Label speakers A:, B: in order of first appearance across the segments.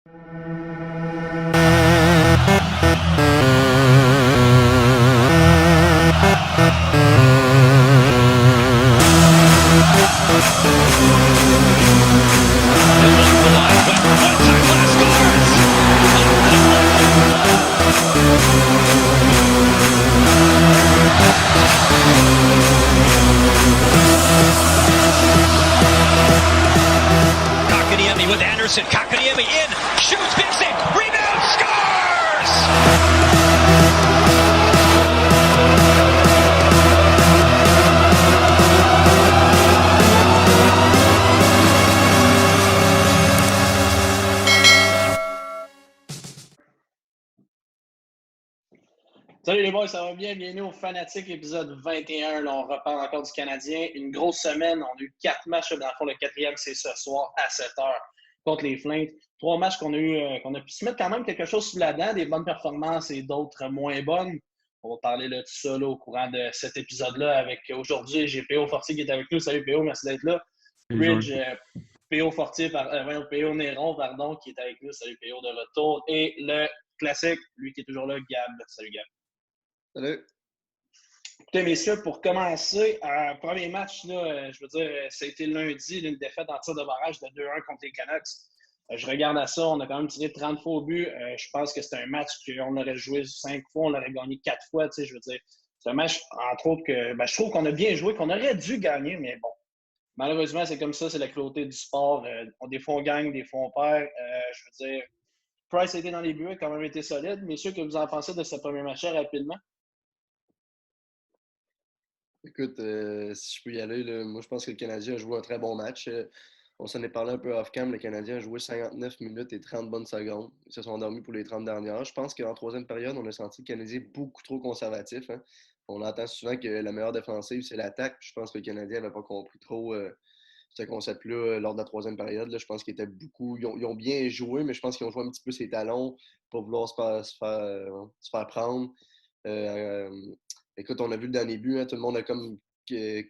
A: Kotkaniemi with Anderson. Kotkaniemi in, shoots, big save, rebound, scores!
B: Salut les boys, ça va bien? Bienvenue au Fanatique épisode 21. Là, on reparle encore du Canadien. Une grosse semaine. On a eu 4 matchs. Dans le fond, le quatrième, c'est ce soir à 7h contre les Flames. 3 matchs qu'on a pu se mettre quand même quelque chose sous la dent, des bonnes performances et d'autres moins bonnes. On va parler là, de ça là, au courant de cet épisode-là avec aujourd'hui, j'ai P.O. Fortier qui est avec nous. Salut P.O., merci d'être là. Bridge, P.O. Fortier, P.O. Néron, pardon, qui est avec nous. Salut P.O. de retour. Et le classique, lui qui est toujours là, Gab. Salut Gab.
C: Salut.
B: Écoutez, messieurs, pour commencer, premier match, là, je veux dire, ça a été lundi, une défaite en tir de barrage de 2-1 contre les Canucks. Je regarde à ça, on a quand même tiré 30 fois au but. Je pense que c'était un match qu'on aurait joué 5 fois, on l'aurait gagné 4 fois. Tu sais, je veux dire, c'est un match, entre autres, que je trouve qu'on a bien joué, qu'on aurait dû gagner, mais bon. Malheureusement, c'est comme ça, c'est la cruauté du sport. Des fois, on gagne, des fois, on perd. Je veux dire, Price a été dans les buts, a quand même été solide. Messieurs, que vous en pensez de ce premier match rapidement?
C: Écoute, si je peux y aller, là, moi je pense que le Canadien a joué un très bon match. On s'en est parlé un peu off-cam. Le Canadien a joué 59 minutes et 30 bonnes secondes. Ils se sont endormis pour les 30 dernières. Je pense qu'en troisième période, on a senti le Canadien beaucoup trop conservatif. Hein. On entend souvent que la meilleure défensive, c'est l'attaque. Je pense que le Canadien n'avait pas compris trop ce concept-là lors de la troisième période. Là. Je pense qu'ils étaient beaucoup. Ils ont bien joué, mais je pense qu'ils ont joué un petit peu ses talons pour vouloir se faire prendre. Écoute, on a vu le dernier but, hein, tout le monde a comme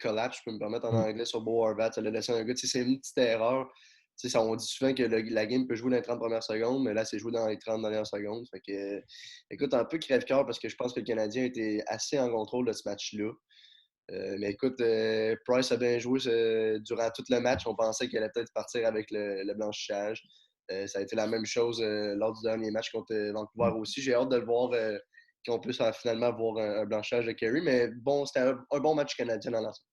C: collapse, je peux me permettre en anglais, sur Bo Horvat. Ça l'a laissé un gars. C'est une petite erreur. Ça, on dit souvent que la game peut jouer dans les 30 premières secondes, mais là, c'est joué dans les 30 dernières secondes. Fait que, écoute, un peu crève-cœur parce que je pense que le Canadien était assez en contrôle de ce match-là. Mais écoute, Price a bien joué durant tout le match. On pensait qu'il allait peut-être partir avec le blanchissage. Ça a été la même chose lors du dernier match contre Vancouver aussi. J'ai hâte de le voir qu'on puisse finalement avoir un blanchage de Kerry. Mais bon, c'était un bon match canadien dans l'ensemble.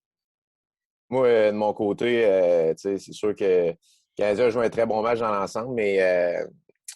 D: Moi, de mon côté, c'est sûr que le Canadien a joué un très bon match dans l'ensemble, mais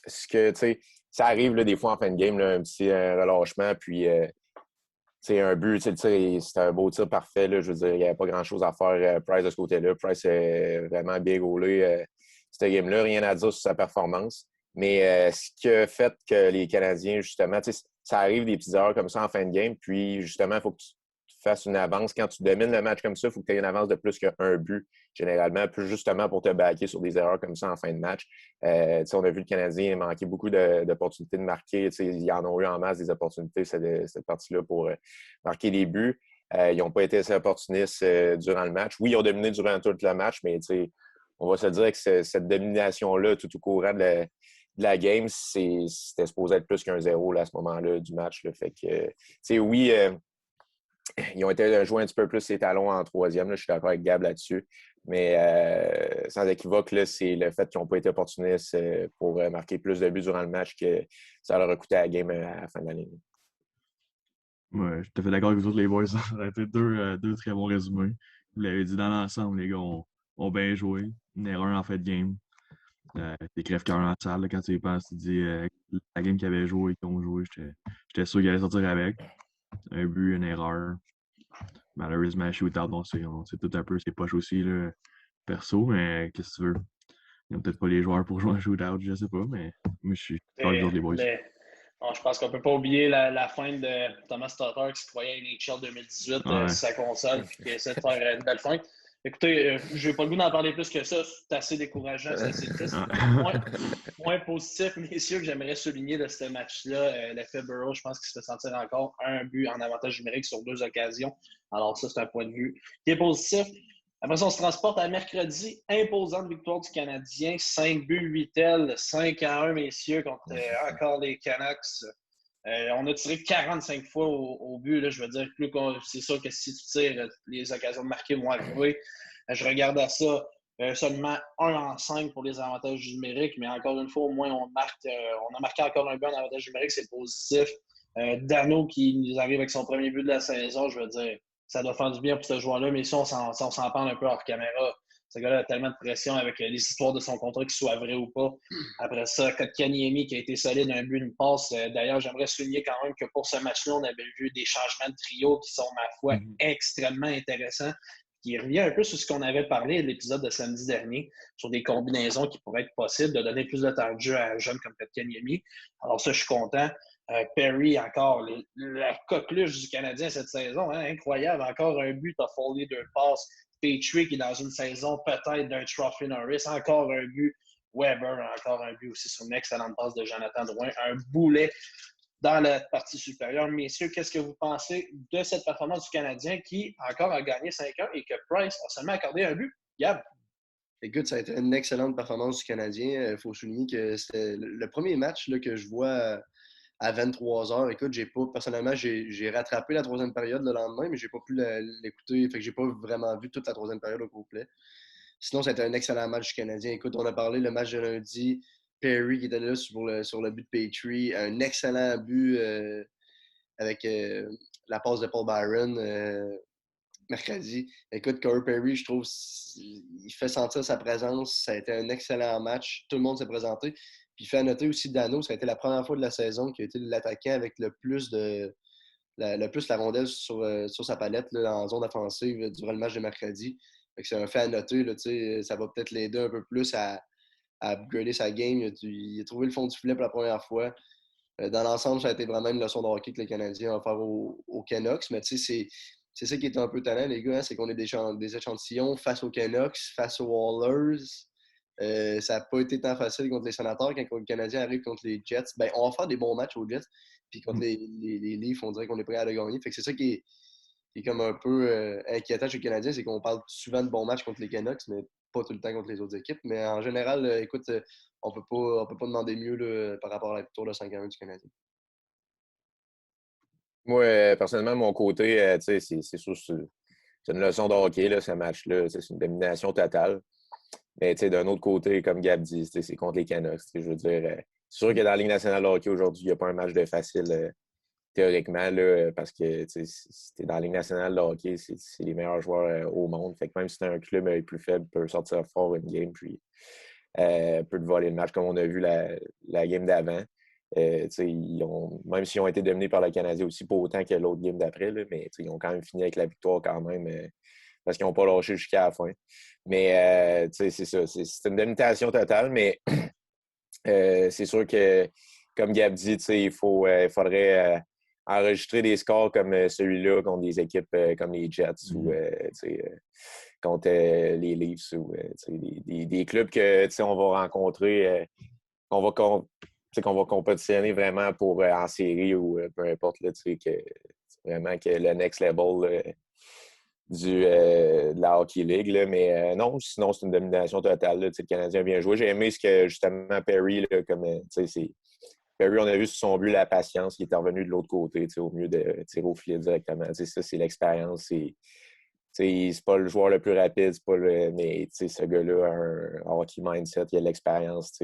D: ça arrive là, des fois en fin de game, là, un petit relâchement, puis un but, c'était un beau tir parfait. Là, je veux dire, il n'y avait pas grand-chose à faire Price de ce côté-là. Price est vraiment bien gaulé cette game-là. Rien à dire sur sa performance. Mais ce qui a fait que les Canadiens, justement, ça arrive des petites erreurs comme ça en fin de game. Puis, justement, il faut que tu fasses une avance. Quand tu domines le match comme ça, il faut que tu aies une avance de plus qu'un but, généralement, plus justement pour te backer sur des erreurs comme ça en fin de match. On a vu le Canadien manquer beaucoup d'opportunités de marquer. Ils en ont eu en masse des opportunités, cette partie-là, pour marquer des buts. Ils n'ont pas été assez opportunistes durant le match. Oui, ils ont dominé durant tout le match, mais on va se dire que cette domination-là, tout au courant de la game, c'était supposé être plus qu'un 0 là, à ce moment-là du match. Là. Fait que, oui, ils ont été joués un petit peu plus les talons en troisième. Là, je suis d'accord avec Gab là-dessus. Mais sans équivoque, là, c'est le fait qu'ils n'ont pas été opportunistes pour marquer plus de buts durant le match que ça leur a coûté la game à la fin de l'année.
E: Ouais, je suis tout à fait d'accord avec vous autres, les boys. Ça a été deux très bons résumés. Vous l'avez dit dans l'ensemble, les gars ont bien joué. Une erreur en fait de game. T'es crève-cœur en salle, là, quand tu y penses, tu te dis la game qu'ils avaient joué et qu'ils ont joué, j'étais sûr qu'ils allaient sortir avec. Un but, une erreur. Malheureusement, shootout, bon, c'est tout un peu ses poches aussi, là, perso, mais qu'est-ce que tu veux? Ils n'ont peut-être pas les joueurs pour jouer un shootout, je sais pas, mais moi, je suis d'accord avec les boys.
B: Bon, je pense qu'on ne peut pas oublier la fin de Thomas Tatar qui se croyait à NHL 2018 sur sa console et qui essaie de faire une belle fin. Écoutez, je n'ai pas le goût d'en parler plus que ça. C'est assez décourageant, c'est assez triste. Point positif, messieurs, que j'aimerais souligner de ce match-là, l'effet Burrow, je pense qu'il se fait sentir encore un but en avantage numérique sur 2 occasions. Alors ça, c'est un point de vue qui est positif. Après ça, on se transporte à mercredi. Imposante victoire du Canadien. 5 buts, 8 ailes, 5-1, messieurs, contre encore les Canucks. On a tiré 45 fois au but. Là, je veux dire, c'est sûr que si tu tires, les occasions de marquer vont arriver. Je regarde à ça. Seulement 1 en 5 pour les avantages numériques, mais encore une fois, au moins, on a marqué encore un but en avantage numérique, c'est positif. Dano qui nous arrive avec son premier but de la saison, je veux dire, ça doit faire du bien pour ce joueur-là, mais si on s'en parle un peu hors caméra, ce gars-là a tellement de pression avec les histoires de son contrat, qu'ils soient vrais ou pas. Après ça, Kotkaniemi qui a été solide, un but, une passe. D'ailleurs, j'aimerais souligner quand même que pour ce match-là, on avait vu des changements de trio qui sont, ma foi, extrêmement intéressants, qui revient un peu sur ce qu'on avait parlé de l'épisode de samedi dernier, sur des combinaisons qui pourraient être possibles, de donner plus de temps de jeu à un jeune comme Kotkaniemi. Alors ça, je suis content. Perry, encore, la coqueluche du Canadien cette saison, hein, incroyable. Encore un but, Toffoli, 2 passes. Petrie qui est dans une saison peut-être d'un Trophy Norris, encore un but. Weber, encore un but aussi sur une excellente passe de Jonathan Drouin. Un boulet dans la partie supérieure. Messieurs, qu'est-ce que vous pensez de cette performance du Canadien qui encore a gagné 5-1 et que Price a seulement accordé un but? Gab?
C: Écoute, ça a été une excellente performance du Canadien. Il faut souligner que c'était le premier match là, que je vois à 23h. Écoute, personnellement, j'ai rattrapé la troisième période le lendemain, mais j'ai pas pu l'écouter. Fait que j'ai pas vraiment vu toute la troisième période au complet. Sinon, ça a été un excellent match du Canadien. Écoute, on a parlé le match de lundi. Perry qui était là sur le but de Petrie. Un excellent but avec la passe de Paul Byron mercredi. Écoute, Corey Perry, je trouve, il fait sentir sa présence. Ça a été un excellent match. Tout le monde s'est présenté. Puis il fait à noter aussi Dano, ça a été la première fois de la saison qui a été l'attaquant avec le plus la rondelle sur sa palette là, en zone offensive durant le match de mercredi. Fait que c'est un fait à noter. Là, ça va peut-être l'aider un peu plus à upgrader sa game. Il a trouvé le fond du filet pour la première fois. Dans l'ensemble, ça a été vraiment une leçon de hockey que les Canadiens ont fait aux Canucks. Mais c'est ça qui est un peu talent, les gars, hein, c'est qu'on est des échantillons face aux Canucks, face aux Wallers. Ça n'a pas été tant facile contre les Sénateurs quand le Canadien arrive contre les Jets. Ben, on va faire des bons matchs aux Jets. Puis contre les Leafs, on dirait qu'on est prêt à le gagner. Fait que c'est ça qui est comme un peu inquiétant chez les Canadiens, c'est qu'on parle souvent de bons matchs contre les Canucks, mais pas tout le temps contre les autres équipes. Mais en général, écoute, on peut pas demander mieux là, par rapport à la victoire de 5-1 du Canadien.
D: Moi, personnellement, de mon côté, c'est sûr, c'est une leçon de hockey, là, ce match-là. C'est une domination totale. Mais d'un autre côté, comme Gab dit, c'est contre les Canucks. Je veux dire, c'est sûr que dans la Ligue nationale de hockey aujourd'hui, il n'y a pas un match de facile théoriquement, là, parce que si tu es dans la Ligue nationale de hockey, c'est les meilleurs joueurs au monde. Fait que même si tu un club plus faible, peut sortir fort une game, puis peut te voler le match, comme on a vu la game d'avant. Même s'ils ont été dominés par le Canadien aussi, pas autant que l'autre game d'après, là, mais ils ont quand même fini avec la victoire quand même, parce qu'ils n'ont pas lâché jusqu'à la fin. Mais c'est ça, c'est une domination totale, mais c'est sûr que, comme Gab dit, il faudrait enregistrer des scores comme celui-là contre des équipes comme les Jets ou contre les Leafs ou des clubs que on va rencontrer, qu'on va compétitionner vraiment pour en série ou peu importe, là, vraiment que le next level de la Hockey League. Là. Mais non, sinon, c'est une domination totale. Là, le Canadien a bien joué. J'ai aimé ce que, justement, Perry, là, comme Perry, on a vu sur son but la patience qui est revenu de l'autre côté, au mieux de tirer au filet directement. Ça, c'est l'expérience. C'est pas le joueur le plus rapide, mais ce gars-là a un hockey mindset, il a de l'expérience.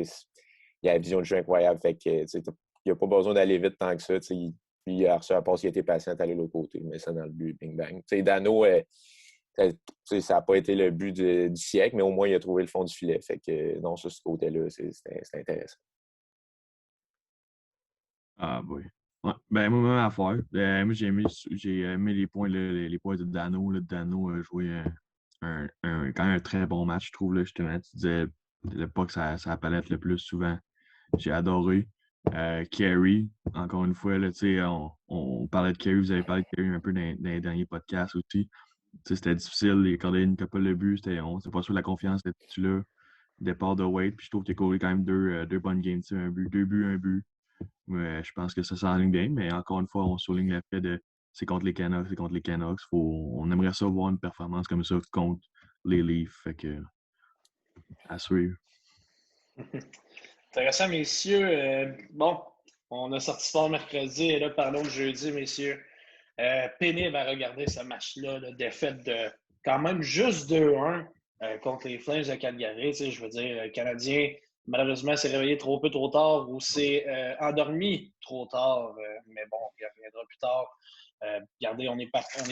D: Il a la vision de jeu incroyable. Fait que, il n'a pas besoin d'aller vite tant que ça. Puis, il a reçu la passe, il a été patient d'aller de l'autre côté. Mais ça dans le but, bing bang. Dano, ça n'a pas été le but du siècle, mais au moins, il a trouvé le fond du filet. Fait que, non, ça, ce côté-là, c'est intéressant.
E: Ah, oui. Ouais. Ben, moi, même affaire. Moi, j'ai aimé les points de Dano. Là. Dano a joué quand même un très bon match, je trouve. Là, justement, tu disais pas que ça palette le plus souvent. J'ai adoré. Carey, encore une fois, là, on parlait de Carey, vous avez parlé de Carey un peu dans les derniers podcasts aussi. C'était difficile, il accordait une couple de buts, c'était pas sûr la confiance était là. Départ de Wade, puis je trouve qu'il a couru quand même deux bonnes games, deux buts, un but. Je pense que ça s'enligne bien, mais encore une fois, on souligne le fait de c'est contre les Canucks. On aimerait ça voir une performance comme ça contre les Leafs. Fait que, à suivre.
B: Intéressant, messieurs. Bon, on a sorti sport mercredi et là, parlons de jeudi, messieurs. Pénible à regarder ce match-là, la défaite de quand même juste 2-1 contre les Flames de Calgary. Je veux dire, le Canadien, malheureusement, s'est réveillé trop peu trop tard ou s'est endormi trop tard. Mais bon, il reviendra plus tard. Regardez, on est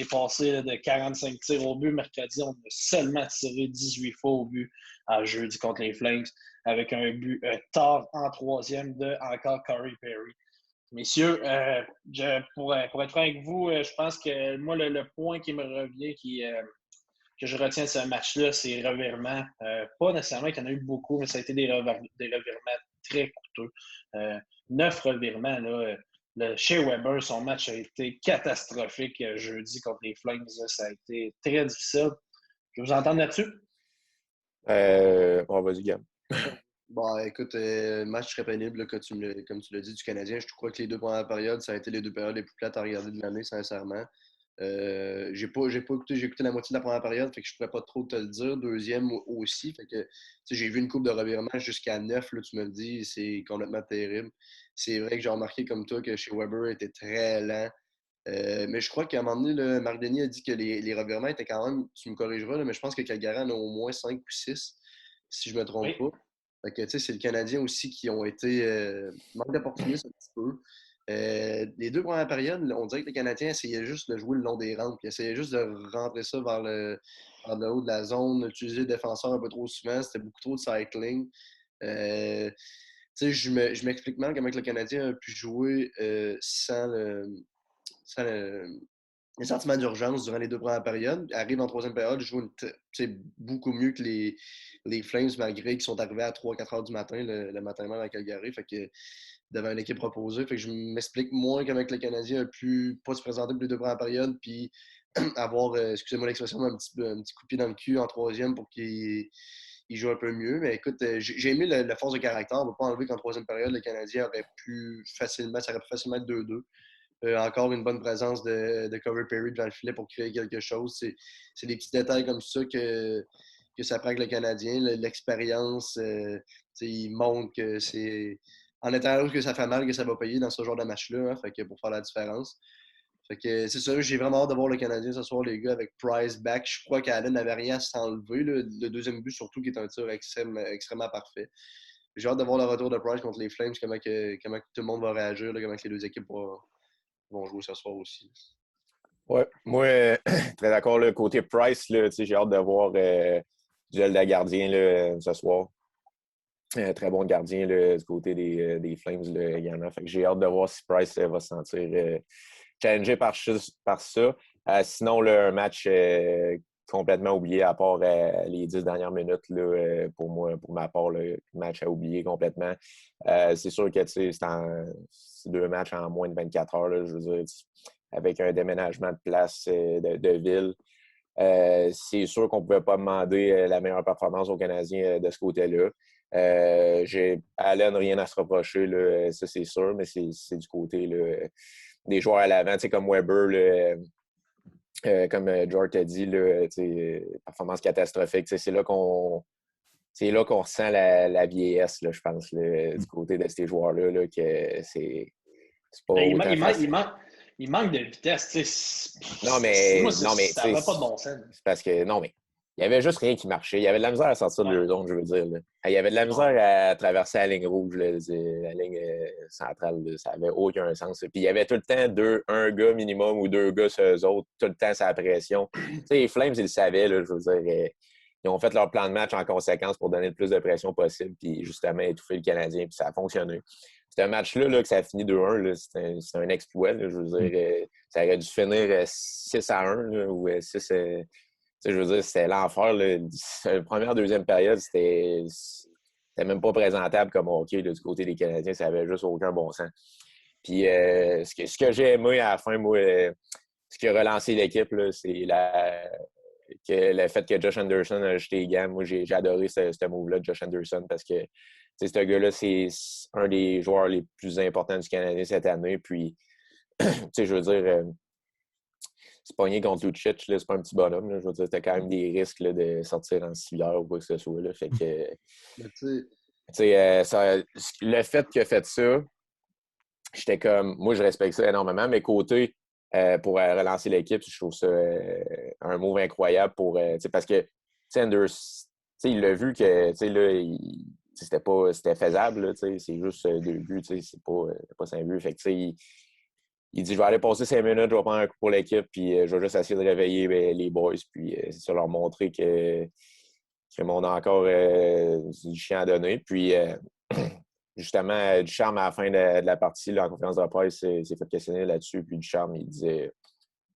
B: passé de 45 tirs au but. Mercredi, on a seulement tiré 18 fois au but à jeudi contre les Flames avec un but tard en troisième de encore Corey Perry. Messieurs, pour être franc avec vous, je pense que moi, le point qui me revient, que je retiens de ce match-là, c'est les revirements. Pas nécessairement qu'il y en a eu beaucoup, mais ça a été des revirements très coûteux. 9 revirements. Là, chez Weber, son match a été catastrophique jeudi contre les Flames. Là, ça a été très difficile. Je vais vous entendre là-dessus.
D: Vas-y, Gab.
C: Bon, écoute, match très pénible, là, comme tu l'as dit, du Canadien. Je crois que les deux premières périodes, ça a été les deux périodes les plus plates à regarder de l'année, sincèrement. J'ai écouté la moitié de la première période, fait que je ne pourrais pas trop te le dire. Deuxième aussi, fait que j'ai vu une coupe de revirement jusqu'à 9, là, tu me le dis, c'est complètement terrible. C'est vrai que j'ai remarqué comme toi que chez Weber était très lent. Mais je crois qu'à un moment donné, là, Marc Denis a dit que les revirements étaient quand même, tu me corrigeras, là, mais je pense que Calgary en a au moins 5 ou 6, si je ne me trompe
B: Oui.
C: pas. Fait que, c'est le Canadien aussi qui ont été manque d'opportunisme un petit peu. Les deux premières périodes, on dirait que les Canadiens essayaient juste de jouer le long des rampes, puis essayaient juste de rentrer ça vers le haut de la zone, utiliser le défenseur un peu trop souvent, c'était beaucoup trop de cycling. Je m'explique mal comment le Canadien a pu jouer sans le sentiment d'urgence durant les deux premières périodes. Arrive en troisième période, je joue beaucoup mieux que les Flames, malgré qu'ils sont arrivés à 3-4 heures du matin, le matin même à Calgary. Fait que devant une équipe reposée. Fait que je m'explique moins comment le Canadien a pu pas se présenter pour les deux premières périodes, puis avoir, excusez-moi l'expression, un petit coup de pied dans le cul en troisième pour qu'il joue un peu mieux. Mais écoute, j'ai aimé la force de caractère. On ne va pas enlever qu'en troisième période, le Canadien aurait pu facilement être 2-2. Encore une bonne présence de Corey Perry devant le filet pour créer quelque chose. C'est des petits détails comme ça que ça prend avec le Canadien. L'expérience, il montre que c'est en étant là que ça fait mal que ça va payer dans ce genre de match-là, hein, fait que pour faire la différence. Fait que c'est ça, j'ai vraiment hâte de voir le Canadien ce soir, les gars, avec Price back. Je crois qu'Allen n'avait rien à s'enlever. Le deuxième but, surtout, qui est un tir extrêmement parfait. J'ai hâte de voir le retour de Price contre les Flames, comment tout le monde va réagir, là, comment que les deux équipes vont jouer ce soir aussi.
D: Oui, moi, très d'accord. Le côté Price, là, j'ai hâte de voir duel de gardien là, ce soir. Très bon gardien là, du côté des Flames également. Fait que j'ai hâte de voir si Price va se sentir challengé par ça. Sinon, là, un match complètement oublié à part les 10 dernières minutes là, pour moi, pour ma part, le match à oublier complètement. C'est sûr que c'est deux matchs en moins de 24 heures. Là, je veux dire, avec un déménagement de place de ville. C'est sûr qu'on ne pouvait pas demander la meilleure performance aux Canadiens de ce côté-là. J'ai Allen, rien à se reprocher, là, ça c'est sûr, mais c'est du côté là, des joueurs à l'avant, comme Weber, là, comme George t'a dit, là, performance catastrophique. C'est là qu'on ressent la vieillesse, là, je pense, là, du côté de ces joueurs-là, là, que c'est pas autant facile.
B: Il manque de vitesse.
D: Non, mais
B: ça va pas de bon sens.
D: C'est parce que, non, mais il n'y avait juste rien qui marchait. Il y avait de la misère à sortir de leur zone, je veux dire. Là. Il y avait de la misère à traverser la ligne rouge, là, la ligne centrale. Là. Ça n'avait aucun sens. Puis il y avait tout le temps un gars minimum ou deux gars sur eux autres, tout le temps sa pression. Les Flames, ils le savaient, là, je veux dire. Ils ont fait leur plan de match en conséquence pour donner le plus de pression possible, puis justement étouffer le Canadien, puis ça a fonctionné. C'est un match-là là, que ça a fini 2-1. C'est un exploit. Là, je veux dire, ça aurait dû finir 6-1 là, ou 6 je veux dire, c'était l'enfer. La première, deuxième période, c'était même pas présentable comme hockey là, du côté des Canadiens. Ça avait juste aucun bon sens. Puis ce que j'ai aimé à la fin, moi, ce qui a relancé l'équipe, là, c'est le fait que Josh Anderson a jeté les gants. Moi, j'ai adoré ce move-là de Josh Anderson parce que ce gars-là, c'est un des joueurs les plus importants du Canadien cette année. Puis, je veux dire, se pogner contre Lucic, là, c'est pas un petit bonhomme. Là. Je veux dire, t'as quand même des risques là, de sortir en civière ou quoi que ce soit. Là. Fait que,
C: Mais tu
D: le fait qu'il a fait ça, j'étais comme, moi, je respecte ça énormément. Mais côté, pour relancer l'équipe, je trouve ça un move incroyable pour, parce que Anders, il l'a vu que là, c'était faisable. Là, c'est juste 2 buts, c'est pas 5 buts. Fait que, il dit, je vais aller passer 5 minutes, je vais prendre un coup pour l'équipe, puis je vais juste essayer de réveiller les boys, puis c'est ça, leur montrer que on a encore du chien à donner. Puis, justement, Ducharme, à la fin de la partie, là, en conférence de presse, s'est fait questionner là-dessus. Puis Ducharme, il disait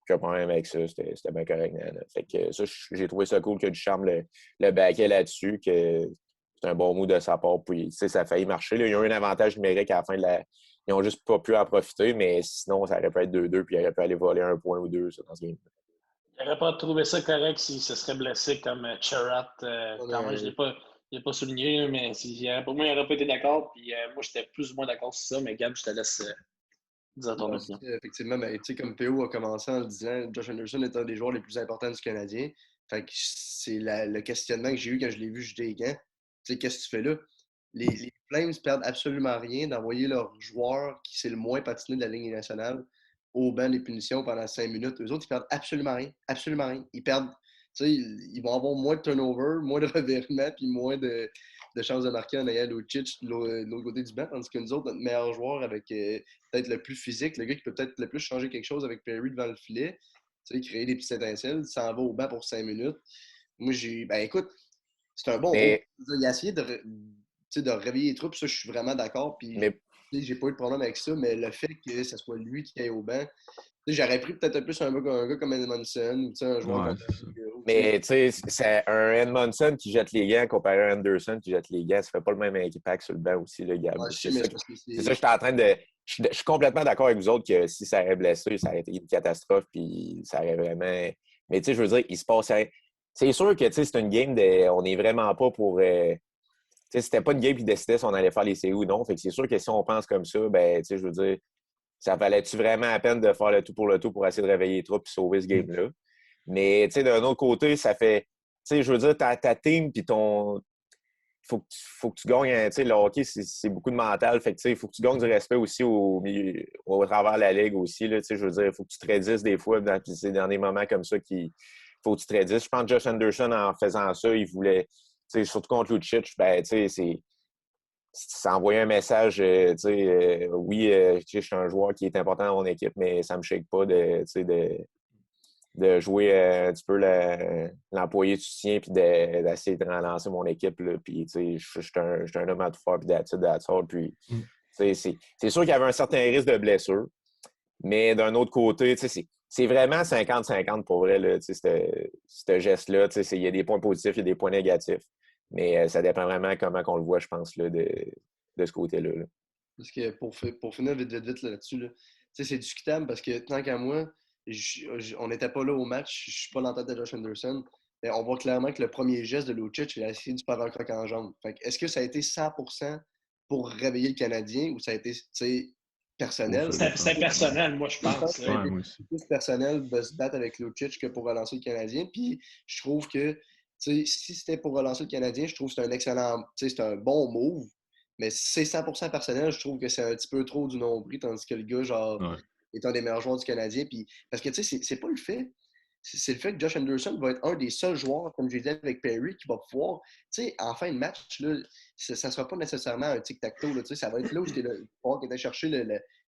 D: aucun problème avec ça, c'était bien correct. Fait que ça, j'ai trouvé ça cool que Ducharme le backait là-dessus, que c'est un bon mot de sa part. Puis, ça a failli marcher. Là. Ils ont eu un avantage numérique à la fin de la. Ils n'ont juste pas pu en profiter, mais sinon, ça aurait pu être 2-2, puis ils auraient pu aller voler 1 point ou 2 ça, dans ce game.
B: Il n'aurait pas trouvé ça correct s'il se serait blessé comme Charat. Quand même, je ne l'ai pas souligné, mais pour moi, il n'aurait pas été d'accord. Puis moi, j'étais plus ou moins d'accord sur ça, mais Gab, je te laisse dire ton opinion.
C: Effectivement, mais, comme PO a commencé en le disant, Josh Anderson est un des joueurs les plus importants du Canadien. Fait que c'est le questionnement que j'ai eu quand je l'ai vu jeter les gants. Qu'est-ce que tu fais là? Les Flames perdent absolument rien d'envoyer leur joueur qui c'est le moins patiné de la Ligue nationale au banc des punitions pendant 5 minutes. Eux autres, ils perdent absolument rien. Absolument rien. Ils perdent. Ils vont avoir moins de turnover, moins de revirements, puis moins de chances de marquer en ayant Lucic de l'autre côté du banc. Tandis que nous autres, notre meilleur joueur avec peut-être le plus physique, le gars qui peut peut-être le plus changer quelque chose avec Perry devant le filet, créer des petites étincelles, s'en va au banc pour 5 minutes. Moi, écoute, c'est un bon mot. Il a essayé de réveiller les troupes, ça, je suis vraiment d'accord. Puis, j'ai pas eu de problème avec ça, mais le fait que ce soit lui qui aille au banc, j'aurais pris peut-être plus un gars comme Edmondson ou un joueur comme.
D: Mais tu sais, c'est un Edmondson qui jette les gants comparé à Anderson qui jette les gants. Ça fait pas le même impact sur le banc aussi, le Gab.
C: Ouais,
D: c'est ça que j'étais en train de. Je suis complètement d'accord avec vous autres que si ça aurait blessé, ça aurait été une catastrophe. Puis ça aurait vraiment. Mais tu sais, je veux dire, il se passe. C'est sûr que c'est une game de. On n'est vraiment pas pour. C'était pas une game qui décidait si on allait faire les séries ou non. Fait que c'est sûr que si on pense comme ça, ben, je veux dire, ça valait-tu vraiment la peine de faire le tout pour essayer de réveiller les troupes et sauver ce game-là? Mais, d'un autre côté, ça fait, je veux dire, ta team puis ton. Faut que tu gagnes, le hockey, c'est beaucoup de mental. Fait que, il faut que tu gagnes du respect aussi au travers de la ligue aussi, là, je veux dire, il faut que tu te raidisses des fois c'est dans des moments comme ça qu'il faut que tu te raidisses. Je pense que Josh Anderson, en faisant ça, il voulait, surtout contre Lucic, ben, ça envoyait un message, oui, je suis un joueur qui est important dans mon équipe, mais ça me shake pas de jouer un petit peu l'employé de soutien puis d'essayer de relancer mon équipe. Là, puis, je suis un homme à tout faire, puis d'attitude. Puis, c'est sûr qu'il y avait un certain risque de blessure, mais d'un autre côté, c'est vraiment 50-50 pour vrai, là, ce geste-là. Il y a des points positifs, il y a des points négatifs. Mais ça dépend vraiment comment on le voit, je pense, là, de ce côté-là. Là.
C: Parce que pour finir vite là-dessus, là, c'est discutable parce que tant qu'à moi, on n'était pas là au match, je ne suis pas dans la tête de Josh Anderson, mais on voit clairement que le premier geste de Lucic, il a essayé de faire un croc en jambe. Est-ce que ça a été 100% pour réveiller le Canadien ou ça a été personnel?
B: C'est personnel, moi, je pense.
C: C'est plus personnel de se battre avec Lucic que pour relancer le Canadien. Puis je trouve que si c'était pour relancer le Canadien, je trouve que c'est un excellent, c'est un bon move. Mais si c'est 100% personnel, je trouve que c'est un petit peu trop du nombril, tandis que le gars, est un des meilleurs joueurs du Canadien. Puis, parce que, c'est pas le fait. C'est le fait que Josh Anderson va être un des seuls joueurs, comme j'ai dit avec Perry, qui va pouvoir, en fin de match, là, ça ne sera pas nécessairement un tic-tac-toe. Ça va être là où il va falloir que tu ailles chercher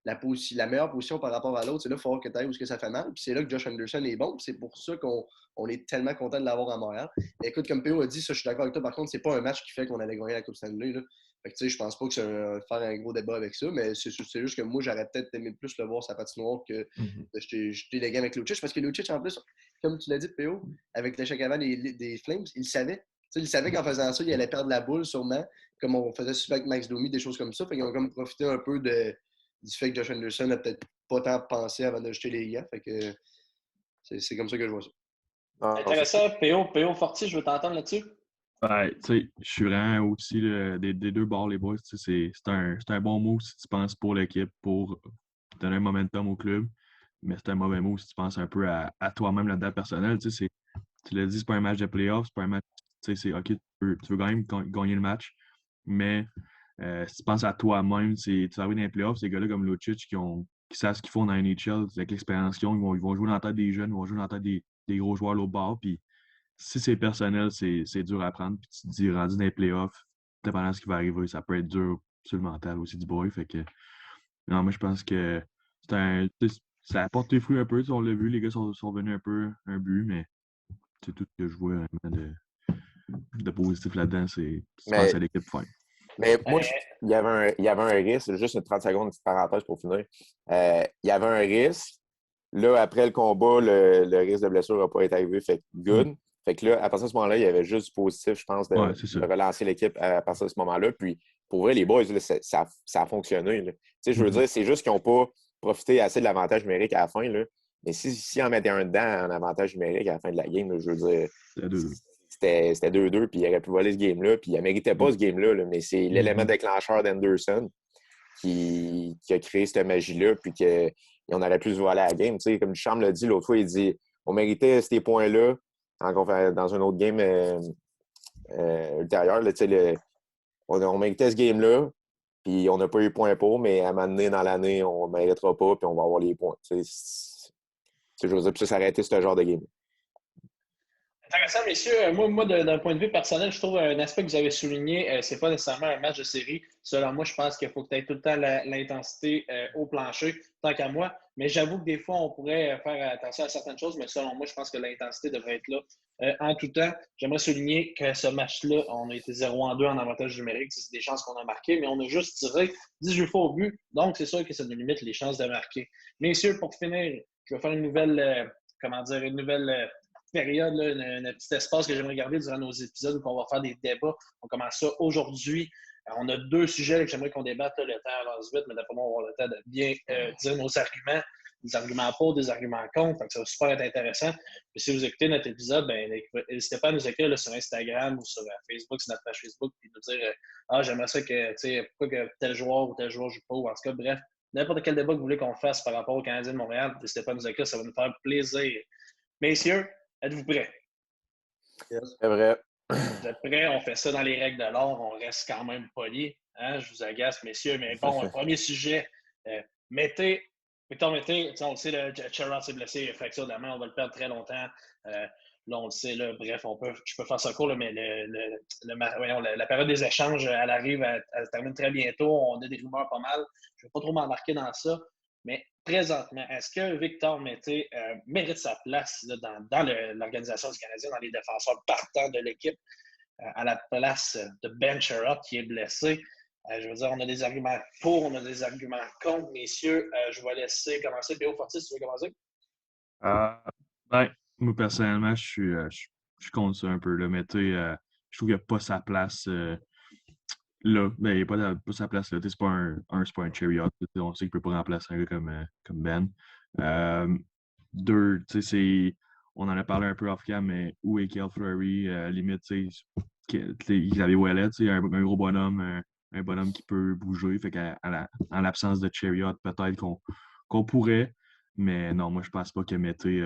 C: la meilleure position par rapport à l'autre. C'est là qu'il va falloir que tu ailles où ça fait mal. Puis c'est là que Josh Anderson est bon. C'est pour ça qu'on est tellement content de l'avoir à Montréal. Et écoute, comme PO a dit, ça, je suis d'accord avec toi. Par contre, c'est pas un match qui fait qu'on allait gagner la Coupe Stanley. Là. Fait que, je pense pas que c'est faire un gros débat avec ça, mais c'est juste que moi, j'aurais peut-être aimé plus le voir sa patinoire que de jeter les gars avec Lucic. Parce que Lucic, en plus, comme tu l'as dit, PO, avec l'échec avant des Flames, il savait. Il savait qu'en faisant ça, il allait perdre la boule sûrement, comme on faisait souvent avec Max Domi, des choses comme ça. Fait qu'ils ont comme profité un peu du fait que Josh Anderson n'a peut-être pas tant pensé avant de jeter les gars. Fait que c'est comme ça que je vois ça.
B: Intéressant. PO Forti, je veux t'entendre là-dessus.
E: Ouais, je suis vraiment aussi des deux bords, les boys. C'est un bon move si tu penses pour l'équipe, pour donner un momentum au club. mais c'est un mauvais mot si tu penses un peu à toi-même là-dedans personnel. Tu sais, tu l'as dit, c'est pas un match de playoff, c'est pas un match. Tu sais, c'est OK, tu veux quand même gagner le match, mais si tu penses à toi-même, tu arrives dans les playoffs, ces gars-là comme Lucic qui savent ce qu'ils font dans la NHL, avec l'expérience qu'ils ont, ils vont jouer dans la tête des jeunes, ils vont jouer dans la tête des gros joueurs l'autre bord. Puis si c'est personnel, c'est dur à prendre. Puis tu te dis, rendu dans les playoffs, dépendant de ce qui va arriver, ça peut être dur sur le mental aussi du boy. Fait que, non, moi, je pense que ça apporte tes fruits un peu. On l'a vu, les gars sont venus un peu un but, mais c'est tout ce que je vois vraiment de positif là-dedans. C'est tu penses
D: Mais
E: à l'équipe faire.
D: Mais moi, il y avait un risque, juste une 30 secondes, une petite parenthèse pour finir. Il y avait un risque. Là, après le combat, le risque de blessure n'a pas été arrivé. Fait que good. Fait que là, à partir de ce moment-là, il y avait juste du positif, je pense, de relancer l'équipe à partir de ce moment-là. Puis, pour vrai, les boys, là, ça a fonctionné. Tu sais, je veux dire, c'est juste qu'ils n'ont pas profité assez de l'avantage numérique à la fin. Là. Mais si en mettait un dedans en avantage numérique à la fin de la game, là, je veux dire, c'était 2-2, puis il aurait pu voler ce game-là, puis il ne méritait pas ce game-là, là, mais c'est l'élément déclencheur d'Anderson qui a créé cette magie-là, puis qu'on aurait pu se voler à la game. Tu sais, comme Duchamp l'a dit l'autre fois, il dit on méritait ces points-là dans un autre game ultérieur. Là, on méritait ce game-là, puis on n'a pas eu point pour, mais à un moment donné dans l'année, on ne méritera pas, puis on va avoir les points. Tu sais, je veux dire, puis ça aurait été ce genre de game.
B: Intéressant, messieurs. Moi, d'un point de vue personnel, je trouve un aspect que vous avez souligné, c'est pas nécessairement un match de série. Selon moi, je pense qu'il faut que tu aies tout le temps l'intensité au plancher, tant qu'à moi. Mais j'avoue que des fois, on pourrait faire attention à certaines choses, mais selon moi, je pense que l'intensité devrait être là en tout temps. J'aimerais souligner que ce match-là, on a été 0-2 en avantage numérique. C'est des chances qu'on a marquées, mais on a juste tiré 18 fois au but. Donc, c'est sûr que ça nous limite les chances de marquer. Messieurs, pour finir, je vais faire une nouvelle, période, là, un petit espace que j'aimerais garder durant nos épisodes où on va faire des débats. On commence ça aujourd'hui. On a 2 sujets que j'aimerais qu'on débatte. Là, le temps avance vite, mais d'après moi, on va avoir le temps de bien dire nos arguments, des arguments pour, des arguments contre. Donc, ça va super être intéressant. Puis si vous écoutez notre épisode, n'hésitez pas à nous écrire là, sur Instagram ou sur Facebook, sur notre page Facebook, puis nous dire j'aimerais ça que, tu sais, pourquoi que tel joueur ou tel joueur joue pas, ou en tout cas, bref, n'importe quel débat que vous voulez qu'on fasse par rapport au Canadien de Montréal, n'hésitez pas à nous écrire, ça va nous faire plaisir. Messieurs, êtes-vous prêts?
C: Yes.
D: C'est vrai.
B: Vous êtes prêts? On fait ça dans les règles de l'art. On reste quand même poli. Hein? Je vous agace, messieurs. Mais bon, premier sujet. Victor Mété, on le sait, Chara s'est blessé, il a fracture de la main. On va le perdre très longtemps. Là, on le sait. Là, bref, je peux faire ça court, là, mais la période des échanges, elle arrive, elle se termine très bientôt. On a des rumeurs pas mal. Je ne vais pas trop m'embarquer dans ça. Mais présentement, est-ce que Victor Mété mérite sa place là, dans l'organisation du Canadien, dans les défenseurs partants de l'équipe, à la place de Ben Chara qui est blessé? Je veux dire, on a des arguments pour, on a des arguments contre. Messieurs, je vais laisser commencer. P.O. Fortis, tu veux commencer?
E: Moi, personnellement, je suis contre ça un peu. Là. Mété, je trouve qu'il n'a pas sa place là. Ben, il n'a pas sa place là. C'est pas un chariot. On sait qu'il ne peut pas remplacer un gars comme Ben. 2, on en a parlé un peu off-cam, mais où est Kel Fleury? Limite, il avait Ouellet, un gros bonhomme, un bonhomme qui peut bouger. Fait en l'absence de Chariot, peut-être qu'on pourrait. Mais non, moi, je pense pas que Mété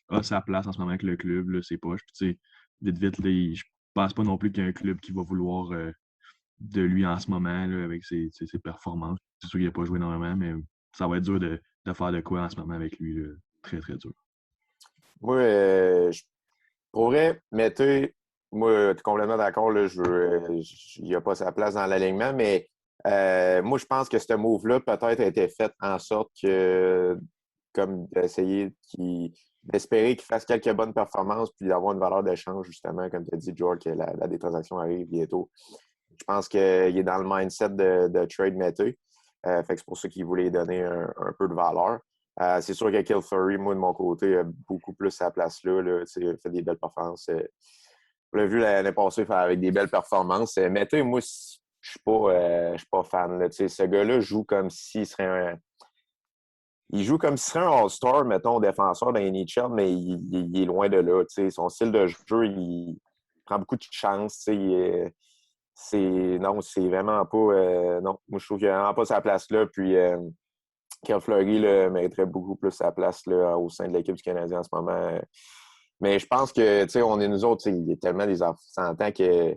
E: a sa place en ce moment avec le club. Là, c'est poche. Puis, vite, là, je pense pas non plus qu'il y a un club qui va vouloir de lui en ce moment là, avec ses performances. C'est sûr qu'il n'a pas joué énormément, mais ça va être dur de faire de quoi en ce moment avec lui. Là. Très, très dur.
D: Moi, je pourrais, Mété, moi, tu es complètement d'accord, là, il n'y a pas sa place dans l'alignement, mais moi, je pense que ce move-là peut-être a été fait en sorte que, comme d'essayer d'espérer qu'il fasse quelques bonnes performances puis d'avoir une valeur d'échange, justement, comme tu as dit, George, que la détransaction arrive bientôt. Je pense qu'il est dans le mindset de trade Mété. Fait que c'est pour ça qu'il voulait lui donner un peu de valeur. C'est sûr que Kel Fleury, moi, de mon côté, a beaucoup plus sa place là. Il a fait des belles performances. On l'a vu l'année passée faire avec des belles performances. Mété, moi, je suis pas fan. Là. Ce gars-là joue comme s'il serait Il joue comme s'il serait un All-Star, mettons, défenseur dans NHL, mais il est loin de là. Son style de jeu, il prend beaucoup de chances. Non, c'est vraiment pas... non, moi, je trouve qu'il n'a vraiment pas sa place là. Puis, Cal Fleury là, mériterait beaucoup plus sa place là, au sein de l'équipe du Canadien en ce moment. Mais je pense que, tu sais, on est nous autres, il y a tellement des enfants. En tant que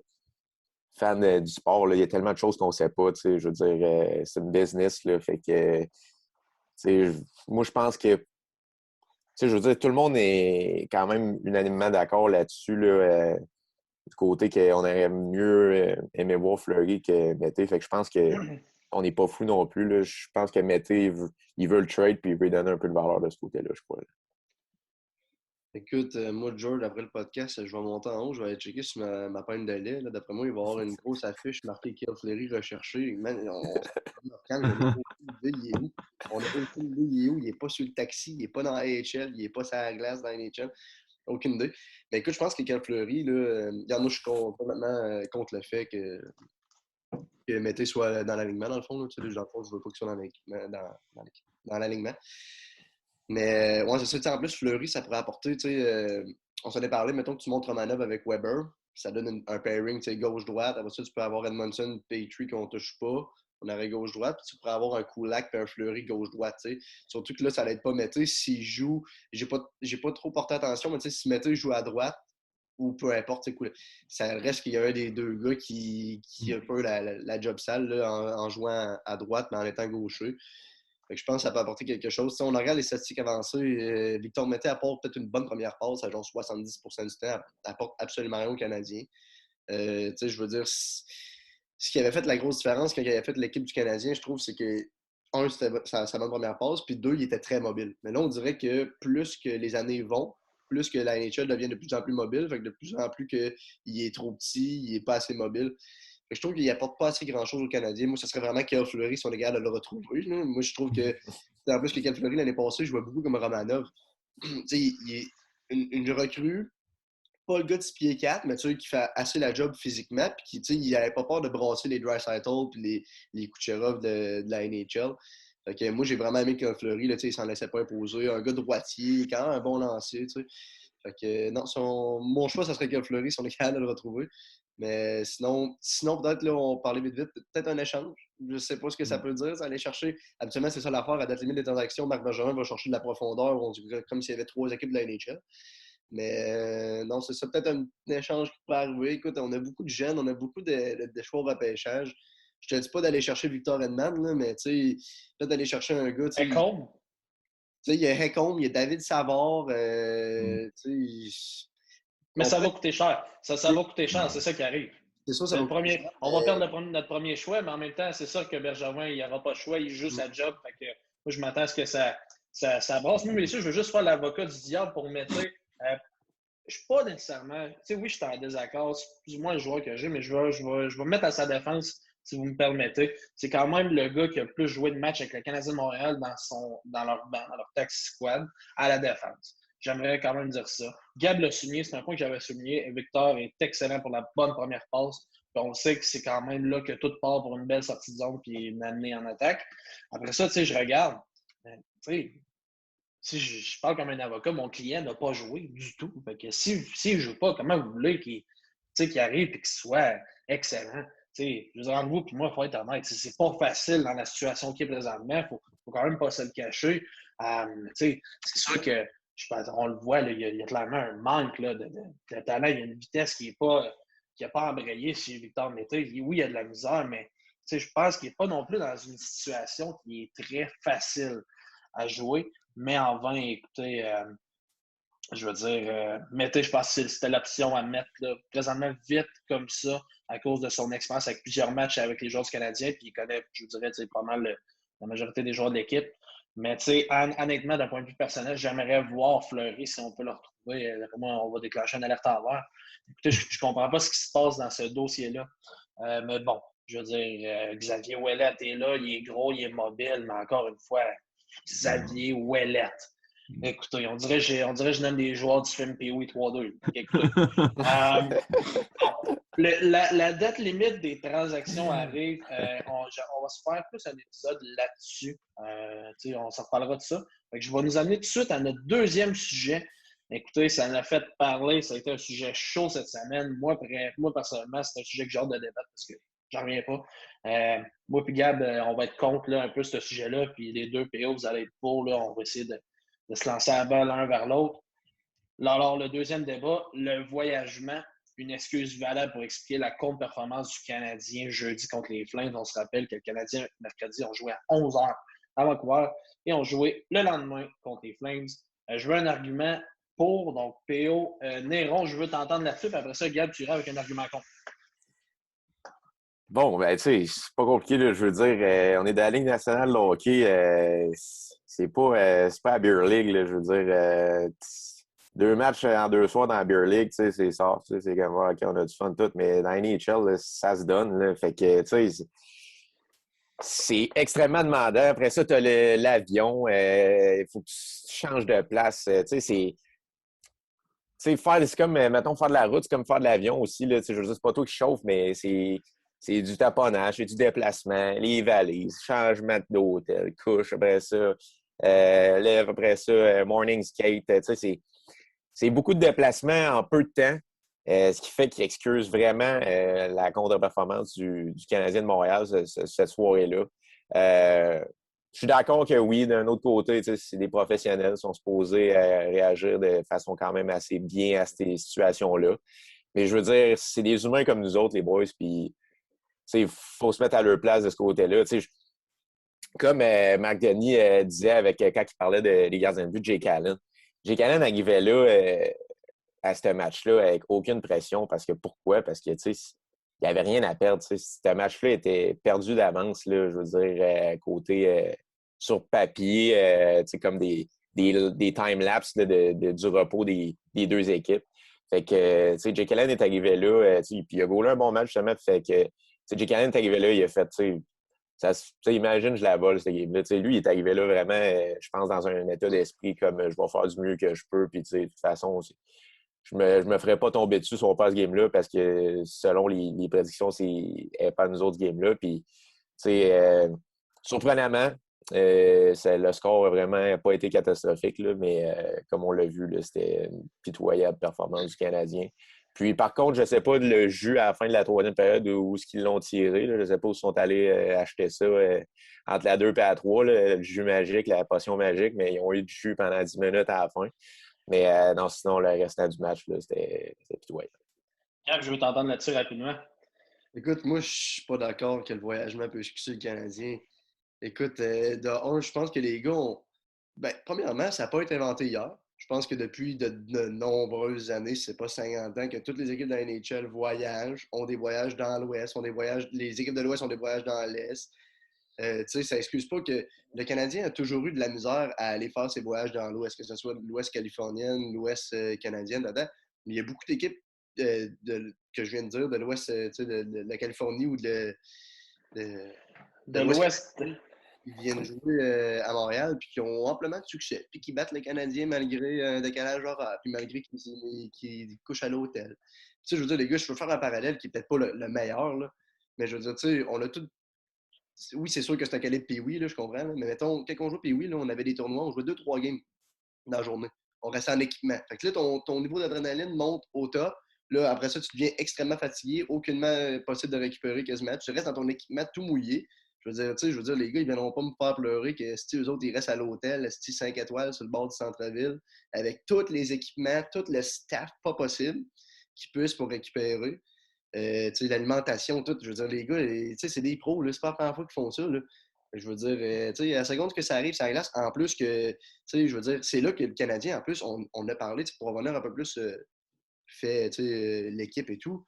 D: fan du sport, là, il y a tellement de choses qu'on ne sait pas, tu sais. Je veux dire, c'est une business, là, fait que, tu sais, moi, je pense que, tu sais, je veux dire, tout le monde est quand même unanimement d'accord là-dessus, là, du côté qu'on aurait mieux aimé voir Fleury que Mété. Fait que je pense qu'on n'est pas fou non plus, là. Je pense que Mété, il veut le trade puis il veut lui donner un peu de valeur de ce côté-là, je crois.
C: Écoute, moi, George, après le podcast, je vais monter en haut, je vais aller checker sur ma peine de lait. Là. D'après moi, il va y avoir une grosse affiche marquée Kel Fleury recherché. Man, on se calme, on n'a aucune idée, il est où. On n'a aucune idée, il est où. Il n'est pas sur le taxi, il n'est pas dans la AHL, il n'est pas sur la glace dans la NHL. Aucune idée. Mais écoute, je pense que Kel Fleury, là, regarde, moi, je suis complètement contre le fait que Mété soit dans l'alignement, dans le fond. Là, tu sais, dans le fond, je veux pas qu'il soit dans l'alignement. Mais ouais, c'est ça. En plus, Fleury, ça pourrait apporter, tu sais, on s'en est parlé, mettons que tu montres Romanov avec Weber, ça donne un pairing, tu sais, gauche-droite. Après ça, tu peux avoir Edmondson, Petrie qu'on touche pas. On aurait gauche-droite, puis tu pourrais avoir un Kulak et un Fleury gauche-droite, tu sais. Surtout que là, ça n'aide pas Mété s'il joue. J'ai pas trop porté attention, mais tu sais, si Mété joue à droite, ou peu importe, c'est cool. Ça reste qu'il y a un des deux gars qui a un peu la job sale là, en jouant à droite, mais en étant gaucher. Fait que je pense que ça peut apporter quelque chose. Si on regarde les statistiques avancées, Victor Mété apporte peut-être une bonne première passe à genre 70% du temps, apporte absolument rien aux Canadiens. Je veux dire, ce qui avait fait la grosse différence quand il avait fait l'équipe du Canadien, je trouve, c'est que, un, c'était sa bonne première passe, puis deux, il était très mobile. Mais là, on dirait que plus que les années vont, plus que la NHL devient de plus en plus mobile, fait que de plus en plus qu'il est trop petit, il n'est pas assez mobile. Je trouve qu'il n'apporte pas assez grand-chose aux Canadiens. Moi, ce serait vraiment Kel Fleury si on est capable de le retrouver. Là. Moi, je trouve que, en plus que Kel Fleury, l'année passée, je vois beaucoup comme Romanov. Il est une recrue, pas le gars de 6 pieds 4, mais qui fait assez la job physiquement, puis il n'avait pas peur de brasser les Draisaitl puis les Kucherov de la NHL. Fait que moi, j'ai vraiment aimé Kel Fleury, là, il s'en laissait pas imposer. Un gars droitier, quand même un bon lancier. Fait que non, mon choix, ça serait Kel Fleury si on est capable de le retrouver. Mais sinon peut-être, là, on parlait vite, peut-être un échange. Je ne sais pas ce que ça peut dire. Ça aller chercher. Habituellement, c'est ça l'affaire. À date limite des transactions, Marc Bergeron va chercher de la profondeur. On dirait comme s'il y avait 3 équipes de la NHL. Mais non, c'est ça. Peut-être un échange qui peut arriver. Écoute, on a beaucoup de jeunes, on a beaucoup de choix au repêchage. Je te dis pas d'aller chercher Victor Edman, là, mais peut-être d'aller chercher un gars. Il y a Hécombe, il y a David Savard.
B: Mais ça va coûter cher. Ça va coûter cher, c'est ça qui arrive.
C: C'est ça, ça va
B: coûter cher. On va perdre notre premier choix, mais en même temps, c'est ça que Bergevin, il n'aura pas le choix, il joue sa job. Fait que, moi, je m'attends à ce que ça brasse. Moi, messieurs, je veux juste faire l'avocat du diable pour mettre. Je ne suis pas nécessairement. Oui, je suis en désaccord. C'est plus ou moins le joueur que j'ai, mais je vais me mettre à sa défense, si vous me permettez. C'est quand même le gars qui a le plus joué de matchs avec le Canadien de Montréal dans leur taxi squad à la défense. J'aimerais quand même dire ça. Gab l'a souligné, c'est un point que j'avais souligné. Victor est excellent pour la bonne première passe. Puis on sait que c'est quand même là que tout part pour une belle sortie de zone puis une amenée en attaque. Après ça, je regarde. Si je parle comme un avocat, mon client n'a pas joué du tout. Fait que s'il ne joue pas, comment vous voulez qu'il arrive et qu'il soit excellent? Je veux dire, entre vous et moi, il faut être honnête. C'est pas facile dans la situation qu'il est présentement. Il faut quand même pas se le cacher. C'est sûr que on le voit, là, il y a clairement un manque là, de talent. Il y a une vitesse qui n'a pas embrayé chez Victor Mété. Oui, il y a de la misère, mais je pense qu'il n'est pas non plus dans une situation qui est très facile à jouer. Mais en vain, écoutez, je veux dire, Mété, je pense que c'était l'option à mettre là, présentement vite comme ça à cause de son expérience avec plusieurs matchs avec les joueurs du Canadien. Puis il connaît, je dirais, pas mal la majorité des joueurs de l'équipe. Mais honnêtement, d'un point de vue personnel, j'aimerais voir Fleury si on peut le retrouver. Moi, on va déclencher une alerte en vert. Écoutez, je ne comprends pas ce qui se passe dans ce dossier-là. Mais bon, je veux dire, Xavier Ouellet est là, il est gros, il est mobile, mais encore une fois, Xavier Ouellet. Écoutez, on dirait que je nomme des joueurs du film POI 3-2. Écoutez. La date limite des transactions arrive. On va se faire plus un épisode là-dessus. On s'en reparlera de ça. Fait que je vais nous amener tout de suite à notre deuxième sujet. Écoutez, ça en a fait parler. Ça a été un sujet chaud cette semaine. Moi personnellement, c'est un sujet que j'ai hâte de débattre parce que j'en reviens pas. Moi et Gab, on va être contre là, un peu ce sujet-là, puis les deux PO, vous allez être pour, là, on va essayer de se lancer à la balle l'un vers l'autre. Là, alors, le deuxième débat, le voyagement, une excuse valable pour expliquer la contre-performance du Canadien jeudi contre les Flames. On se rappelle que le Canadien, mercredi, ont joué à 11h à Vancouver et ont joué le lendemain contre les Flames. Je veux un argument pour, donc PO, Néron, je veux t'entendre là-dessus, puis après ça, Gab, tu iras avec un argument contre.
D: Bon, ben, tu sais, c'est pas compliqué, là, je veux dire, on est dans la Ligue nationale de hockey, c'est pas la Beer League, là, je veux dire, 2 matchs en 2 soirs dans la Beer League, tu sais, c'est ça, tu sais, c'est comme, OK, on a du fun tout, mais dans la NHL, là, ça se donne, là, fait que, tu sais, c'est extrêmement demandant. Après ça, tu as l'avion, il faut que tu changes de place, tu sais, c'est comme, mettons, faire de la route, c'est comme faire de l'avion aussi, là, tu sais, je veux dire, c'est pas toi qui chauffe, mais c'est du taponnage, c'est du déplacement, les valises, changement d'hôtel, couche, après ça, lève, après ça, morning skate. Tu sais, c'est beaucoup de déplacements en peu de temps, ce qui fait qu'il excuse vraiment la contre-performance du Canadien de Montréal cette soirée-là. Je suis d'accord que oui, d'un autre côté, tu sais, c'est des professionnels, sont supposés réagir de façon quand même assez bien à ces situations-là. Mais je veux dire, c'est des humains comme nous autres, les boys, puis il faut se mettre à leur place de ce côté-là. Comme Marc Denis disait quand il parlait des gardiens de but de Jake Allen. Jake Allen arrivait là à ce match-là avec aucune pression. Pourquoi? Parce que il n'y avait rien à perdre. Ce match-là était perdu d'avance, là, je veux dire, côté sur papier, comme des time-lapse du repos des deux équipes. Fait que Jake Allen est arrivé là, puis il a goalé un bon match justement. Fait que Jake Allen est arrivé là, il a fait, imagine, je la vole, cette game-là. Lui, il est arrivé là vraiment, je pense, dans un état d'esprit comme je vais faire du mieux que je peux. Puis, de toute façon, je me ferai pas tomber dessus si on passe ce game-là parce que selon les prédictions, c'est pas nous autres game-là. Puis, surprenamment, le score n'a vraiment pas été catastrophique, là, mais comme on l'a vu, là, c'était une pitoyable performance du Canadien. Puis, par contre, je ne sais pas le jus à la fin de la troisième période où est-ce qu'ils l'ont tiré. Là. Je ne sais pas où ils sont allés acheter ça entre la 2 et la 3, là, le jus magique, la potion magique, mais ils ont eu du jus pendant 10 minutes à la fin. Mais non, sinon, le restant du match, là, c'était pitoyable.
B: Je veux t'entendre là-dessus rapidement.
C: Écoute, moi, je suis pas d'accord que le voyagement peut excuser le Canadien. Écoute, de un, je pense que les gars ont. Ben, premièrement, ça n'a pas été inventé hier. Je pense que depuis de nombreuses années, c'est pas 50 ans, que toutes les équipes de la NHL voyagent, ont des voyages dans l'Ouest, les équipes de l'Ouest ont des voyages dans l'Est. Tu sais, ça excuse pas que le Canadien a toujours eu de la misère à aller faire ses voyages dans l'Ouest, que ce soit l'Ouest californienne, l'Ouest canadienne, dedans. Mais il y a beaucoup d'équipes que je viens de dire, de l'Ouest, de la Californie ou de
B: l'Ouest.
C: Ils viennent jouer à Montréal puis qui ont amplement de succès, puis qui battent le Canadien malgré un décalage horaire, puis malgré qu'ils couchent à l'hôtel. Tu sais, je veux dire, les gars, je peux faire un parallèle qui n'est peut-être pas le meilleur, là, mais je veux dire, tu sais, on a tout. Oui, c'est sûr que c'est un calibre Pee-Wee, là, je comprends, là, mais mettons, quand on joue Pee-Wee, là, on avait des tournois, on jouait 2-3 games dans la journée. On restait en équipement. Fait que là, ton niveau d'adrénaline monte au top. Là, après ça, tu deviens extrêmement fatigué, aucunement possible de récupérer quasiment. Tu restes dans ton équipement tout mouillé. Je veux dire, les gars, ils ne viendront pas me faire pleurer que si eux autres, ils restent à l'hôtel, 5 étoiles sur le bord du centre-ville, avec tous les équipements, tout le staff pas possible qu'ils puissent pour récupérer. L'alimentation, tout. Je veux dire, les gars, c'est des pros, là. C'est pas la première fois qu'ils font ça, là. Je veux dire, à la seconde que ça arrive, ça glace. En plus que, je veux dire, c'est là que le Canadien, en plus, on a parlé, pour revenir un peu plus fait, l'équipe et tout.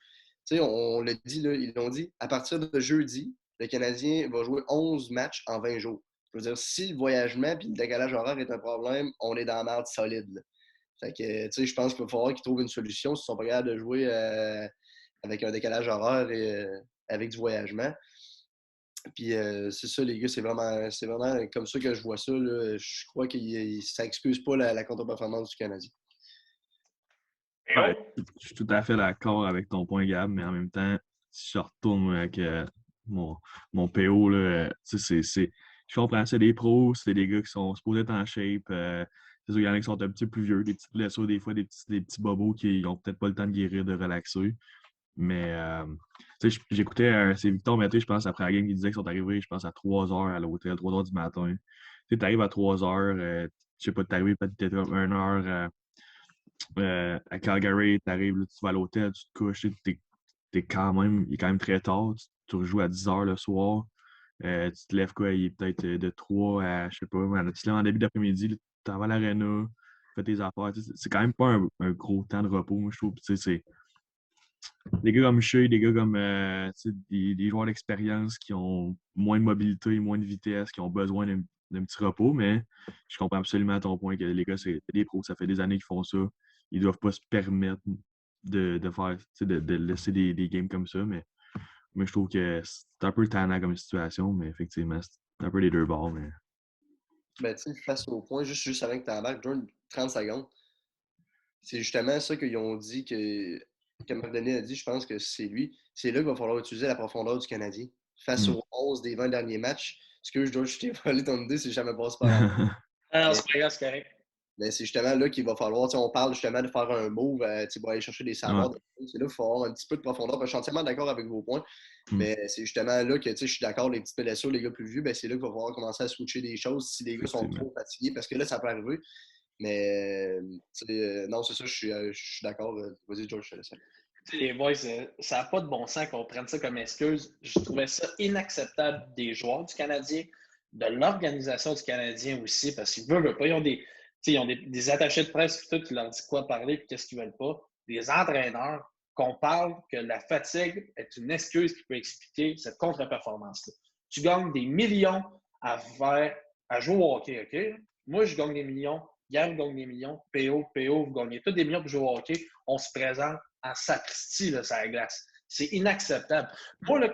C: On l'a dit, là, ils l'ont dit, à partir de jeudi, le Canadien va jouer 11 matchs en 20 jours. Je veux dire, si le voyagement et le décalage horaire est un problème, on est dans la merde solide, là. Fait que, je pense qu'il va falloir qu'ils trouvent une solution s'ils sont pas capables de jouer avec un décalage horaire et avec du voyagement. Puis c'est ça, les gars, c'est vraiment comme ça que je vois ça, là. Je crois que ça excuse pas la contre-performance du Canadien.
E: Ouais, je suis tout à fait d'accord avec ton point, Gab, mais en même temps, si je retourne avec mon PO, là, je comprends, c'est des pros, c'est des gars qui sont supposés être en shape. C'est sûr qu'il y en a qui sont un petit peu plus vieux, des petites blessures, des fois, des petits bobos qui n'ont peut-être pas le temps de guérir, de relaxer. Mais j'écoutais c'est Victor Mété, je pense, après la game, qui disait qu'ils sont arrivés, je pense, à 3 heures à l'hôtel, 3 heures du matin. Tu arrives à 3 heures, je sais pas, t'es arrivé peut-être comme 1 heure à Calgary, t'arrives, là, tu vas à l'hôtel, tu te couches, il est quand même très tard. Tu rejoues à 10 heures le soir. Tu te lèves quoi, il est peut-être de 3 à, je sais pas, tu te lèves en début d'après-midi, tu t'en vas à l'aréna, fais tes affaires. C'est quand même pas un gros temps de repos, moi, je trouve. C'est des gars comme Shea, des gars comme des joueurs d'expérience qui ont moins de mobilité, moins de vitesse, qui ont besoin d'un petit repos, mais je comprends absolument ton point que les gars, c'est des pros, ça fait des années qu'ils font ça. Ils doivent pas se permettre de faire, de laisser des games comme ça, mais je trouve que c'est un peu tannant comme situation, mais effectivement, c'est un peu les deux bords. Mais...
C: Ben, tu sais, face au point, juste avant que tu embarques, Jordan, 30 secondes. C'est justement ça qu'ils ont dit que McDonough a dit, je pense que c'est lui. C'est là qu'il va falloir utiliser la profondeur du Canadien. Face aux 11 des 20 derniers matchs. Ce que je t'ai volé ton idée, c'est jamais passé par là.
B: Ah non, c'est pas grave, c'est correct.
C: Mais c'est justement là qu'il va falloir, on parle justement de faire un move pour aller chercher des savoirs.
E: Ouais.
C: C'est là qu'il faut avoir un petit peu de profondeur. Je suis entièrement d'accord avec vos points. Mais c'est justement là que je suis d'accord, les petites blessures, les gars plus vieux, ben, c'est là qu'il va falloir commencer à switcher des choses si les gars sont trop fatigués. Parce que là, ça peut arriver. Mais non, c'est ça, je suis d'accord. Vas-y, George, je te laisse.
B: Les boys, ça n'a pas de bon sens qu'on prenne ça comme excuse. Je trouvais ça inacceptable des joueurs du Canadien, de l'organisation du Canadien aussi, parce qu'ils veulent pas. Ils ont des attachés de presse tout, qui leur disent quoi parler et qu'est-ce qu'ils veulent pas. Des entraîneurs, qu'on parle que la fatigue est une excuse qui peut expliquer cette contre-performance-là. Tu gagnes des millions à jouer au hockey, OK? Moi, je gagne des millions. Yann gagne des millions. PO, vous gagnez tous des millions pour jouer au hockey. On se présente en sacristie, là, sur la glace. C'est inacceptable. Moi, là,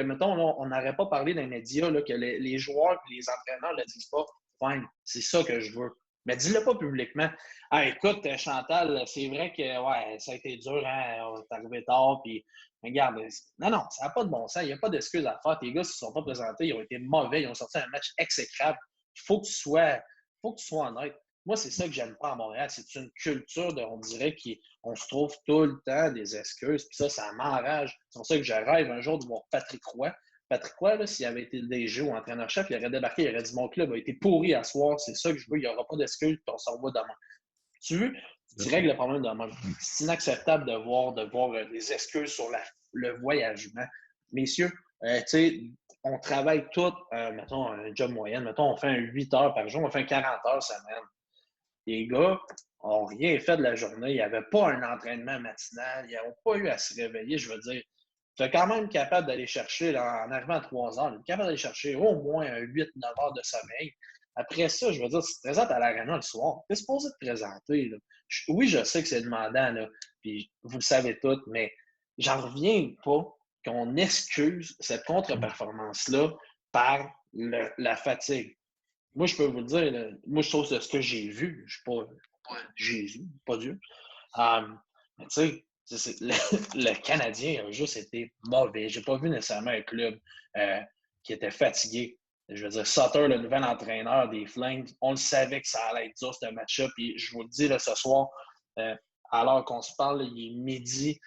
B: mettons, là, on n'aurait pas parlé dans les médias, là, que les joueurs et les entraîneurs ne le disent pas. Fine, c'est ça que je veux. Mais dis-le pas publiquement. Ah, écoute, Chantal, c'est vrai que ouais, ça a été dur, hein, on est arrivé tard, puis regarde, non, ça n'a pas de bon sens, il n'y a pas d'excuses à faire. Tes gars, s'ils ne sont pas présentés, ils ont été mauvais, ils ont sorti un match exécrable. Il faut que tu sois honnête. Moi, c'est ça que j'aime pas à Montréal. C'est une culture on dirait qu'on se trouve tout le temps des excuses. Puis ça m'enrage. C'est pour ça que je rêve un jour de voir Patrick Roy. Patrick Roy, là, s'il avait été le DG ou entraîneur-chef, il aurait débarqué, il aurait dit mon club a été pourri à soir, c'est ça que je veux, il n'y aura pas d'excuses, puis on s'en va demain. Tu règles le problème demain. C'est inacceptable de voir des excuses sur le voyagement. Messieurs, tu sais, on travaille tous, mettons, un job moyen, mettons, on fait un 8 heures par jour, on fait un 40 heures semaine. Les gars n'ont rien fait de la journée. Il n'y avait pas un entraînement matinal. Ils n'ont pas eu à se réveiller. Je veux dire, tu es quand même capable d'aller chercher, là, en arrivant à 3 heures, tu es capable d'aller chercher au moins un 8-9 heures de sommeil. Après ça, je veux dire, si tu te présentes à l'arena le soir, tu es supposé te présenter. Là. Oui, je sais que c'est demandant, là, puis vous le savez tous, mais j'en reviens pas qu'on excuse cette contre-performance-là par la fatigue. Moi, je peux vous le dire, là, moi, je trouve que ce que j'ai vu, je ne suis pas Jésus, pas Dieu. Mais tu sais, le Canadien a juste été mauvais. Je n'ai pas vu nécessairement un club qui était fatigué. Je veux dire, Sutter, le nouvel entraîneur des Flames, on le savait que ça allait être dur, ce match-up. Puis je vous le dis, là, ce soir, alors qu'on se parle, là, il est midi.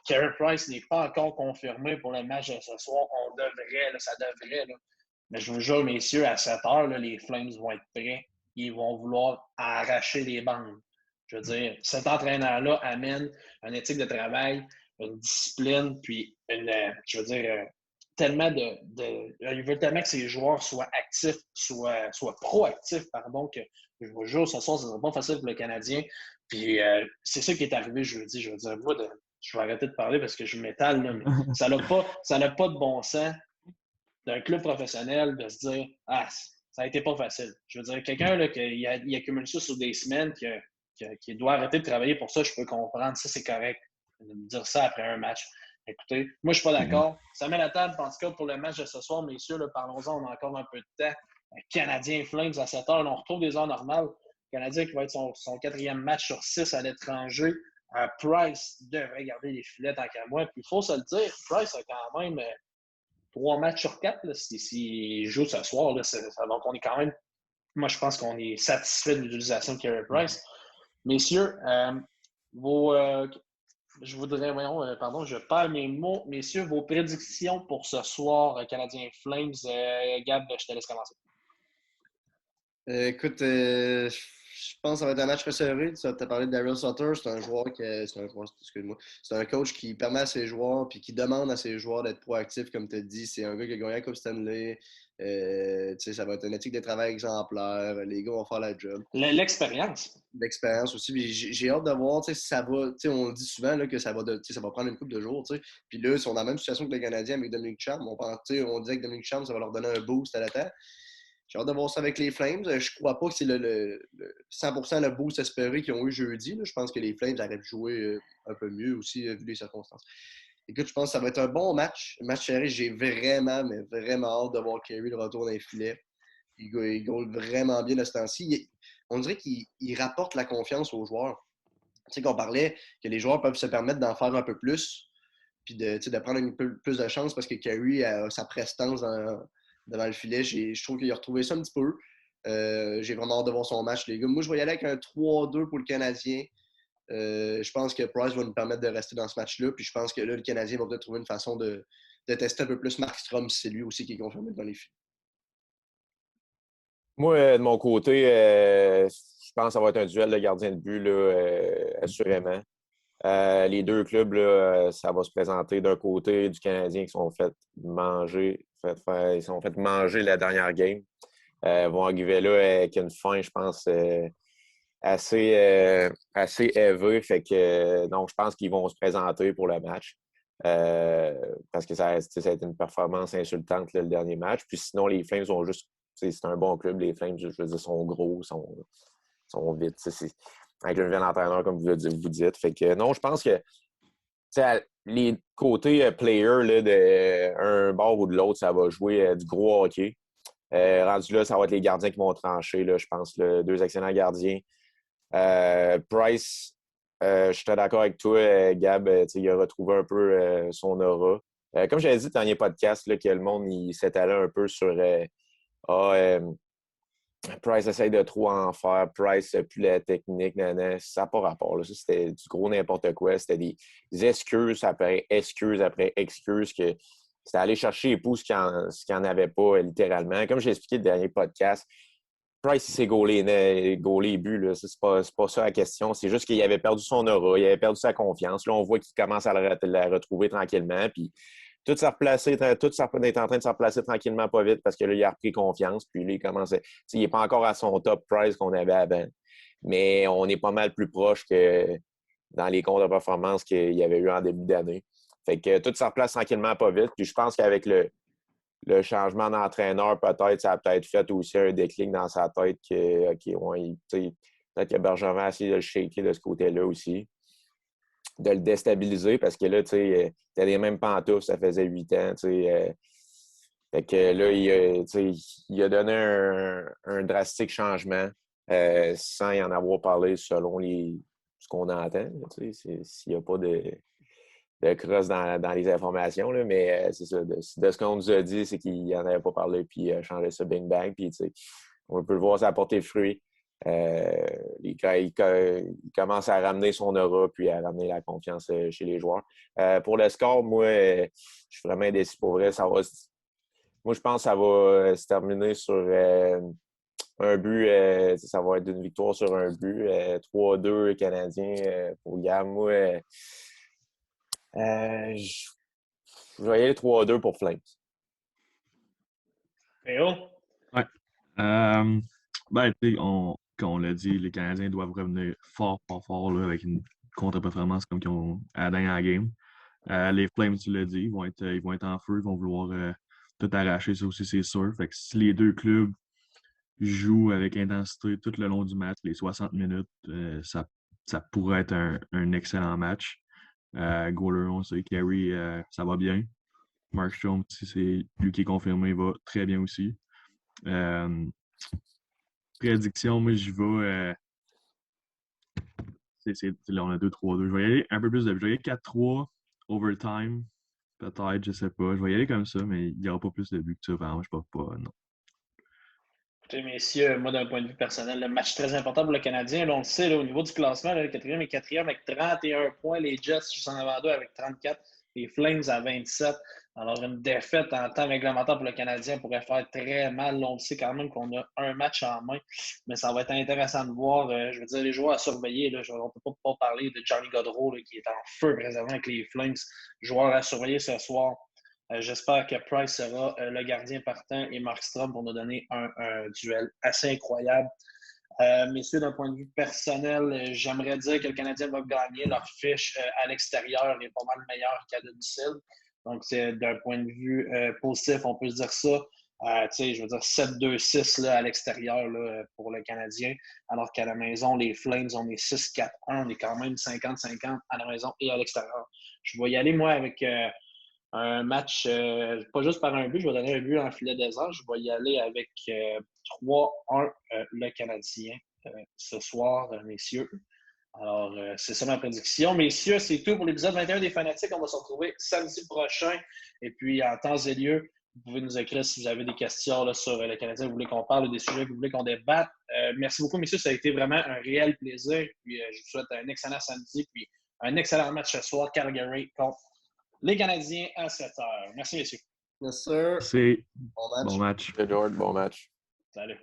B: Carey Price n'est pas encore confirmé pour le match de ce soir. On devrait, là, ça devrait. Là. Mais je vous jure, messieurs, à 7 heures, là, les Flames vont être prêts. Ils vont vouloir arracher les bandes. Je veux dire, cet entraîneur-là amène une éthique de travail, une discipline, puis je veux dire, tellement il veut tellement que ses joueurs soient actifs, soient proactifs, pardon, que je vous jure, ce soir, ce ne sera pas facile pour le Canadien. Puis c'est ça qui est arrivé jeudi. Je veux dire, moi, je vais arrêter de parler parce que je m'étale, là, mais ça n'a pas de bon sens d'un club professionnel de se dire « Ah, ça a été pas facile. » Je veux dire, quelqu'un là, qui accumule ça sur des semaines, qui doit arrêter de travailler pour ça, je peux comprendre. Ça, c'est correct de me dire ça après un match. Écoutez, moi, je suis pas d'accord. Ça met la table, en tout cas, pour le match de ce soir, messieurs. Là, parlons-en, on a encore un peu de temps. Canadien Flames à 7 heures. Là, on retrouve des heures normales. Le Canadien qui va être son 4e match sur 6 à l'étranger. Price devrait garder les filets tant qu'à moi. Puis il faut se le dire, Price a quand même 3 matchs sur 4 s'il joue ce soir. Là, donc, on est quand même... Moi, je pense qu'on est satisfait de l'utilisation de Carey Price. Messieurs, vos Je voudrais, voyons, pardon, je perds mes mots. Messieurs, vos prédictions pour ce soir, Canadien Flames. Gab, je te laisse commencer.
C: Écoute, je pense que ça va être un match resserré. Tu as parlé de Daryl Sutter. Excuse-moi. C'est un coach qui permet à ses joueurs puis qui demande à ses joueurs d'être proactifs, comme tu as dit. C'est un gars qui a gagné la Coupe Stanley. Ça va être une éthique de travail exemplaire. Les gars vont faire la job.
B: L'expérience.
C: L'expérience aussi. Puis j'ai hâte de voir si ça va. On dit souvent là, que ça va prendre une couple de jours. T'sais. Puis là, ils sont dans la même situation que les Canadiens avec Dominic Cham. On disait que Dominic Cham, ça va leur donner un boost à l'attaque. J'ai hâte de voir ça avec les Flames. Je crois pas que c'est le 100% le boost espéré qu'ils ont eu jeudi. Là. Je pense que les Flames auraient pu jouer un peu mieux aussi, vu les circonstances. Écoute, je pense que ça va être un bon match. Un match serré. J'ai vraiment, mais vraiment hâte de voir Carey de retour dans les filets. Il goal vraiment bien de ce temps-ci. On dirait qu'il rapporte la confiance aux joueurs. Tu sais qu'on parlait que les joueurs peuvent se permettre d'en faire un peu plus puis de prendre un peu plus de chance parce que Carey a sa prestance devant le filet. Je trouve qu'il a retrouvé ça un petit peu. J'ai vraiment hâte de voir son match, les gars. Moi, je vais y aller avec un 3-2 pour le Canadien. Je pense que Price va nous permettre de rester dans ce match-là. Puis je pense que là, le Canadien va peut-être trouver une façon de tester un peu plus Markstrom si c'est lui aussi qui est confirmé dans les filets.
D: Moi, de mon côté, je pense que ça va être un duel de gardien de but, là, assurément. Les deux clubs, là, ça va se présenter d'un côté du Canadien qui sont fait manger, ils sont fait manger la dernière game. Vont arriver là avec une fin, je pense, assez élevée. Fait que, donc, je pense qu'ils vont se présenter pour le match. Parce que ça a été une performance insultante là, le dernier match. Puis sinon, les Flames ont juste. C'est un bon club. Les Flames, je veux dire, sont gros, sont vite. Avec un nouvel entraîneur, comme vous dites. Fait que non, je pense que les côtés player là, d'un bord ou de l'autre, ça va jouer du gros hockey. Rendu là, ça va être les gardiens qui vont trancher, là, je pense. Là, deux excellents gardiens. Price, je suis très d'accord avec toi, Gab. Il a retrouvé un peu son aura. Comme j'avais dit dans le dernier podcast, là, que le monde s'étalait un peu sur Price essaye de trop en faire, Price plus la technique, ça n'a pas rapport. Là. Ça, c'était du gros n'importe quoi. C'était des excuses après excuses que c'était aller chercher les pouces qu'il n'y en avait pas, littéralement. Comme j'ai expliqué le dernier podcast, Price, il s'est gaulé les buts. Là. C'est pas ça la question. C'est juste qu'il avait perdu son aura, il avait perdu sa confiance. Là, on voit qu'il commence à la retrouver tranquillement. Puis tout est en train de se replacer tranquillement, pas vite, parce que là, il a repris confiance. Puis là, il n'est pas encore à son top price qu'on avait avant. Mais on est pas mal plus proche que dans les contre-performances qu'il y avait eu en début d'année. Fait que tout se replace tranquillement, pas vite. Puis je pense qu'avec le changement d'entraîneur, peut-être, ça a peut-être fait aussi un déclic dans sa tête que, peut-être que Bergevin a essayé de le shaker de ce côté-là aussi, de le déstabiliser parce que là, tu sais, t'as les mêmes pantoufles, ça faisait 8 ans, fait que là, il a donné un drastique changement sans y en avoir parlé selon ce qu'on entend, s'il n'y a pas de crosse dans les informations, là, mais c'est ça. De ce qu'on nous a dit, c'est qu'il n'en avait pas parlé, puis il a changé ça bing bang, puis on peut le voir, ça a porté fruit. Il commence à ramener son aura, puis à ramener la confiance chez les joueurs. Pour le score, moi, je suis vraiment indécis pour vrai. Moi, je pense que ça va se terminer sur un but. Ça va être une victoire sur un but. 3-2 Canadiens pour Gab. Moi, je vais y aller 3-2 pour Flames.
B: Théo?
E: Ouais. Comme on l'a dit, les Canadiens doivent revenir fort là, avec une contre-performance comme qu'ils ont à la dernière game. Les Flames, tu l'as dit, ils vont être en feu, ils vont vouloir tout arracher, ça aussi, c'est sûr. Fait que si les deux clubs jouent avec intensité tout le long du match, les 60 minutes, ça pourrait être un excellent match. Goaler, on sait, Carey, ça va bien. Markstrom, si c'est lui qui est confirmé, va très bien aussi. Prédiction, moi, je vais. Là, on a 2-3-2. Je vais y aller un peu plus de. Je vais y aller 4-3, overtime. Peut-être, je sais pas. Je vais y aller comme ça, mais il n'y aura pas plus de buts que ça. Enfin, je ne sais pas, non.
B: Écoutez, messieurs, moi, d'un point de vue personnel, le match très important pour le Canadien. Là, on le sait, là, au niveau du classement, là, le 4e et 4e avec 31 points, les Jets juste en avant d'eux avec 34, les Flames à 27. Alors, une défaite en temps réglementaire pour le Canadien pourrait faire très mal. Là, on le sait quand même qu'on a un match en main, mais ça va être intéressant de voir. Je veux dire, les joueurs à surveiller. Là, on ne peut pas parler de Johnny Gaudreau là, qui est en feu présentement avec les Flames. Joueur à surveiller ce soir. J'espère que Price sera le gardien partant et Markstrom pour nous donner un duel assez incroyable. Messieurs, d'un point de vue personnel, j'aimerais dire que le Canadien va gagner. Leur fiche à l'extérieur est pas mal meilleure qu'à domicile. Donc, d'un point de vue positif, on peut se dire ça. Je veux dire 7-2-6 là, à l'extérieur là, pour le Canadien, alors qu'à la maison, les Flames, on est 6-4-1. On est quand même 50-50 à la maison et à l'extérieur. Je vais y aller, moi, avec un match, pas juste par un but, je vais donner un but en filet désert. Je vais y aller avec 3-1 le Canadien ce soir, messieurs. Alors, c'est ça ma prédiction. Messieurs, c'est tout pour l'épisode 21 des Fanatiques. On va se retrouver samedi prochain. Et puis, en temps et lieu, vous pouvez nous écrire si vous avez des questions là, sur le Canadien, vous voulez qu'on parle, ou des sujets que vous voulez qu'on débatte. Merci beaucoup, messieurs. Ça a été vraiment un réel plaisir. Puis, je vous souhaite un excellent samedi. Puis, un excellent match ce soir, Calgary contre les Canadiens à 7h. Merci, messieurs.
C: Yes, sir.
E: C'est
C: Bon match.
E: bon match.
D: George, bon match.
B: Salut.